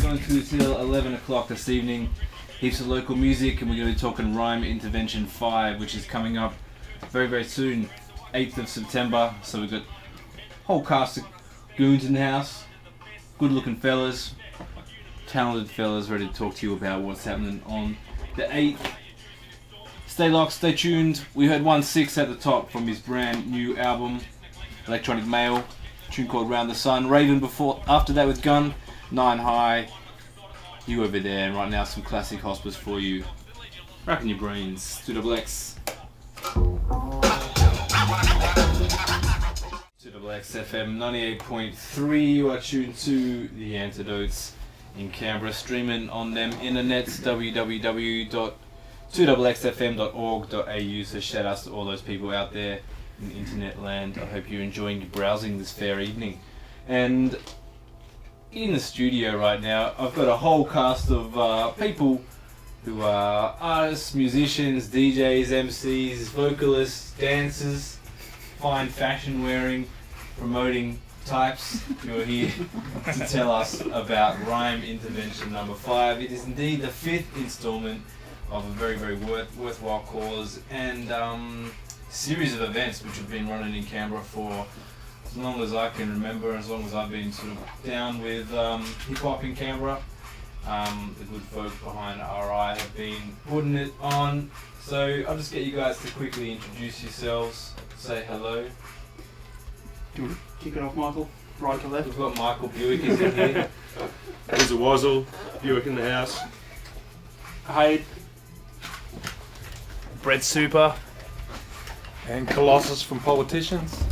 going through till 11 o'clock this evening. Heaps of local music, and we're going to be talking Rhyme Intervention 5, which is coming up very, very soon, 8th of September. So we've got a whole cast of goons in the house, good looking fellas, talented fellas ready to talk to you about what's happening on the 8th. Stay locked, stay tuned. We heard 1-6 at the top from his brand new album, Electronic Mail, a tune called Round the Sun. Raven after that with Gun, 9 High, You Over There, and right now some classic hospice for you. Racking your brains, 2XX. 2XX FM 98.3, you are tuned to the Antidotes in Canberra, streaming on them internets, www.2xxfm.org.au. So shout outs to all those people out there in internet land. I hope you're enjoying your browsing this fair evening. And in the studio right now, I've got a whole cast of people who are artists, musicians, DJs, MCs, vocalists, dancers, fine fashion wearing, promoting types who are here to tell us about Rhyme Intervention number 5. It is indeed the 5th installment of a very, very worthwhile cause and series of events which have been running in Canberra for as long as I can remember, as long as I've been sort of down with hip hop in Canberra. The good folk behind RI have been putting it on. So I'll just get you guys to quickly introduce yourselves, say hello. Do you want to kick it off, Michael? Right to left? We've got Michael Buick is in here. There's a Wazzle, Buick in the house. Hayde. Bread Super. And Collussuss from Politicians.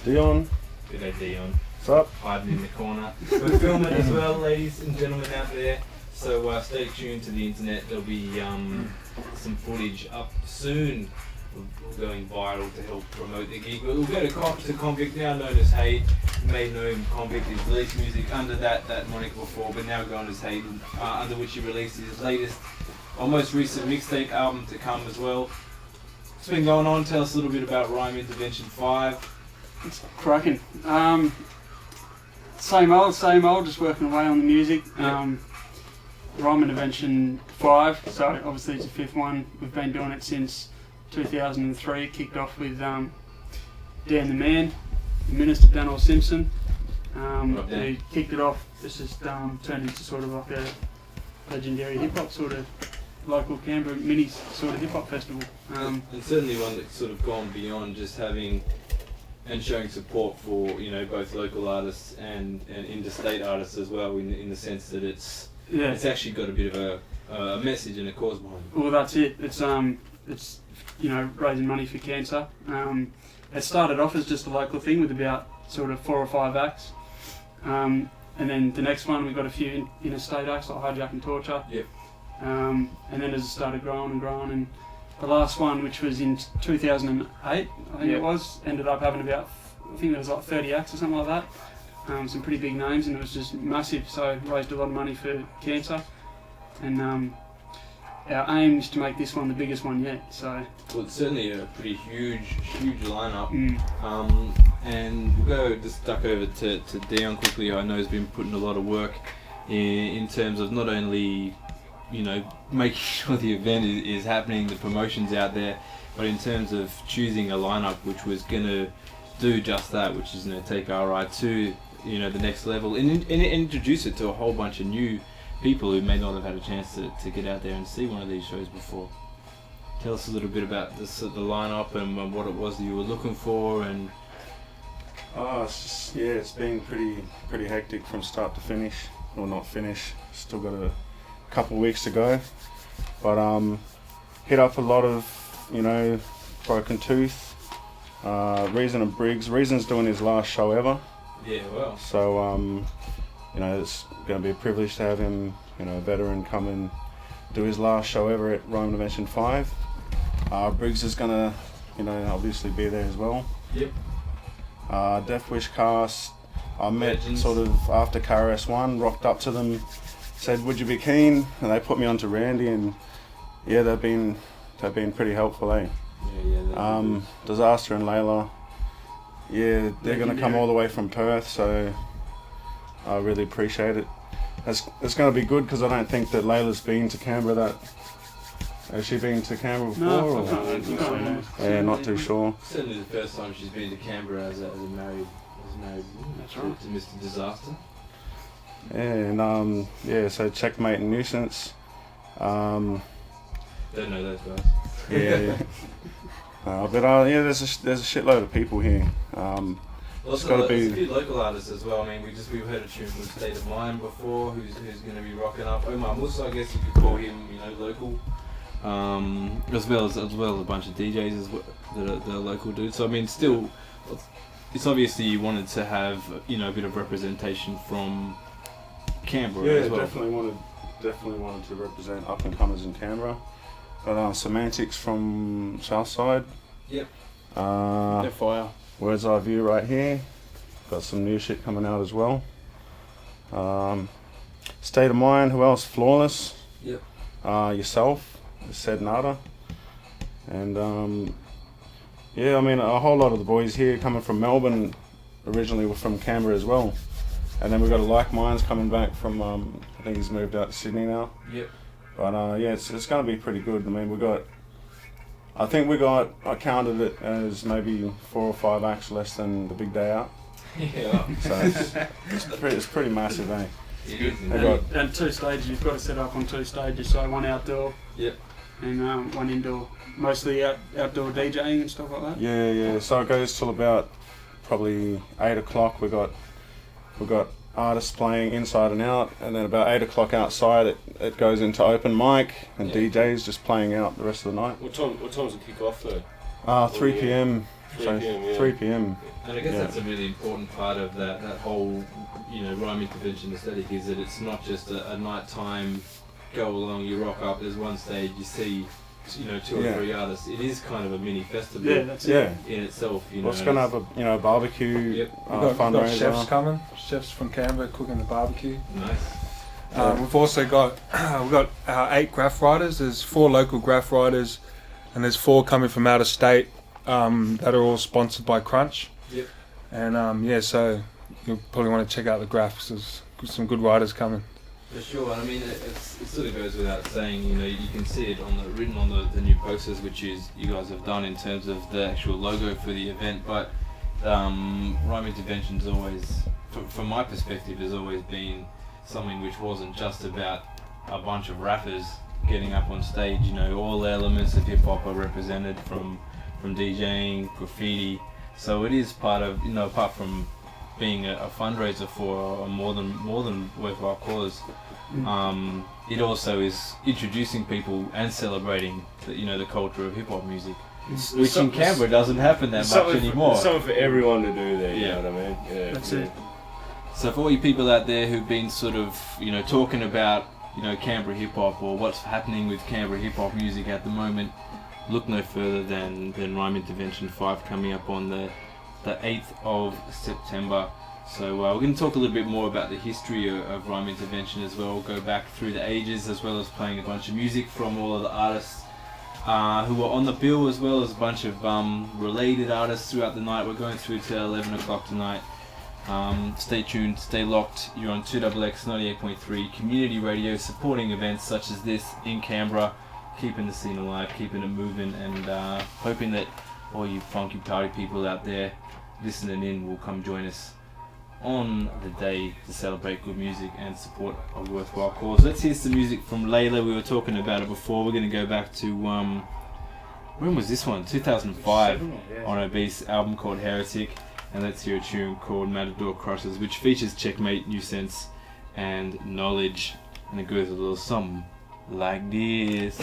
Dion. Good day, Dion. What's up? Hiding in the corner. We're filming as well, ladies and gentlemen out there. So stay tuned to the internet. There'll be some footage up soon. We're going viral to help promote the gig. We'll go to Convict, now known as Hayde. You may know him, Convict. He's released music under that moniker before, but now going as Hayde, under which he released his latest, or most recent mixtape album to come as well. What's been going on? Tell us a little bit about Rhyme Intervention 5. It's cracking. Same old, just working away on the music. Yep. Rhyme Intervention 5, so obviously it's the 5th one. We've been doing it since 2003, kicked off with Dan the Man, the Minister Daniel Simpson, who kicked it off. This has turned into sort of like a legendary hip hop sort of local Canberra mini sort of hip hop festival. And certainly one that's sort of gone beyond just having and showing support for, you know, both local artists and interstate artists as well, in the sense that it's actually got a bit of a message and a cause behind it. Well, that's it. It's you know, raising money for cancer. It started off as just a local thing with about sort of 4 or 5 acts, and then the next one we got a few interstate acts like Hijack and Torture. Yep. And then as it started growing, and the last one, which was in 2008, I think it was, ended up having about, I think it was like 30 acts or something like that. Some pretty big names, and it was just massive. So raised a lot of money for cancer, and our aim is to make this one the biggest one yet. So. Well, it's certainly a pretty huge lineup. And we'll go just duck over to Dion quickly. I know he's been putting a lot of work in terms of not only, you know, making sure the event is happening, the promotion's out there, but in terms of choosing a lineup which was going to do just that, which is going to take RI to, you know, the next level and introduce it to a whole bunch of new people who may not have had a chance to get out there and see one of these shows before. Tell us a little bit about the lineup and what it was that you were looking for. And it's been pretty hectic from start to finish. Well, not finish, still got a couple of weeks to go, but hit up a lot of, you know, Broken Tooth, Reason and Briggs. Reason's doing his last show ever. Yeah, well. So you know, it's going to be a privilege to have him, you know, a veteran, come and do his last show ever at Rhyme Intervention 5. Briggs is going to, you know, obviously be there as well. Yep. Death Wish cast, I met Legends. sort of after KRS-One, rocked up to them, said, would you be keen? And they put me on to Randy, and yeah, they've been pretty helpful, eh? Yeah. Disaster and Layla, yeah, they're going to come all the way from Perth, so I really appreciate it. it's going to be good because I don't think that Layla's been to Canberra. Has she been to Canberra before? No, or? I can't. Yeah, not too sure. Certainly the first time she's been to Canberra as a married woman. That's right. To Mr. Disaster. Yeah, and so Checkmate and Nuisance. Don't know those guys. Yeah. But there's a shitload of people here. Also, gotta there's be- a few local artists as well. I mean, we've heard a tune from State of Mind before, who's going to be rocking up. Omar Musa, I guess you could call him, local. As well as a bunch of DJs that are local dudes. So I mean, still, it's obviously you wanted to have a bit of representation from Canberra as well. definitely wanted to represent up and comers in Canberra. Got Semantics from Southside. Yep. They're fire. Words Eye View right here. Got some new shit coming out as well. State of Mind. Who else? Flawless. Yep. Yourself. Said Nada. And I mean a whole lot of the boys here coming from Melbourne originally were from Canberra as well. And then we've got a Like Minds coming back from I think he's moved out to Sydney now. Yep. But it's going to be pretty good. I mean I counted it as maybe 4 or 5 acts less than the big day out. Yeah. So it's pretty massive, eh? It is. They got- And 2 stages, you've got to set up on 2 stages, so 1 outdoor Yep. and 1 indoor. Mostly outdoor DJing and stuff like that. Yeah. So it goes till about probably 8 o'clock. We got artists playing inside and out, and then about 8 o'clock outside it goes into open mic and DJs just playing out the rest of the night. What time's it kick off though? 3 p.m. 3 So p.m. Yeah. 3 p.m. And I guess Yeah. that's a really important part of that whole, rhyme intervention aesthetic is that it's not just a nighttime go along, you rock up, there's one stage, you see, 2 or 3 artists. It is kind of a mini festival Yeah, that's it. Yeah. in itself, Well, it's going to have a barbecue Yep. We've got fundraiser. chefs coming. Chefs from Canberra cooking the barbecue. Nice. We've also got our 8 graph writers. There's 4 local graph writers, and there's 4 coming from out of state that are all sponsored by Crunch. Yep. And so you'll probably want to check out the graphs. There's some good writers coming. For sure, I mean, it sort of goes without saying, you can see it written on the new posters, which you guys have done in terms of the actual logo for the event, but rhyme intervention's always, from my perspective, has always been something which wasn't just about a bunch of rappers getting up on stage. All elements of hip hop are represented from DJing, graffiti, so it is part of, apart from being a fundraiser for a more than worthwhile cause, it also is introducing people and celebrating the culture of hip hop music, which in Canberra doesn't happen that much anymore. There's something for everyone to do there. Yeah. You know what I mean? Yeah. That's it. So for all you people out there who've been sort of talking about Canberra hip hop or what's happening with Canberra hip hop music at the moment, look no further than Rhyme Intervention 5 coming up on the 8th of September. So we're going to talk a little bit more about the history of Rhyme Intervention as well, go back through the ages, as well as playing a bunch of music from all of the artists who were on the bill, as well as a bunch of related artists throughout the night. We're going through till 11 o'clock tonight. Stay tuned, stay locked. You're on 2XX 98.3 community radio, supporting events such as this in Canberra, keeping the scene alive, keeping it moving, and hoping that all you funky party people out there listening in will come join us on the day to celebrate good music and support a worthwhile cause. Let's hear some music from Layla. We were talking about it before. We're going to go back to when was this one? 2005 on Obese album called Heretic, and let's hear a tune called Matador Crosses, which features Checkmate, Nuisance, and Knowledge, and it goes a little something like this.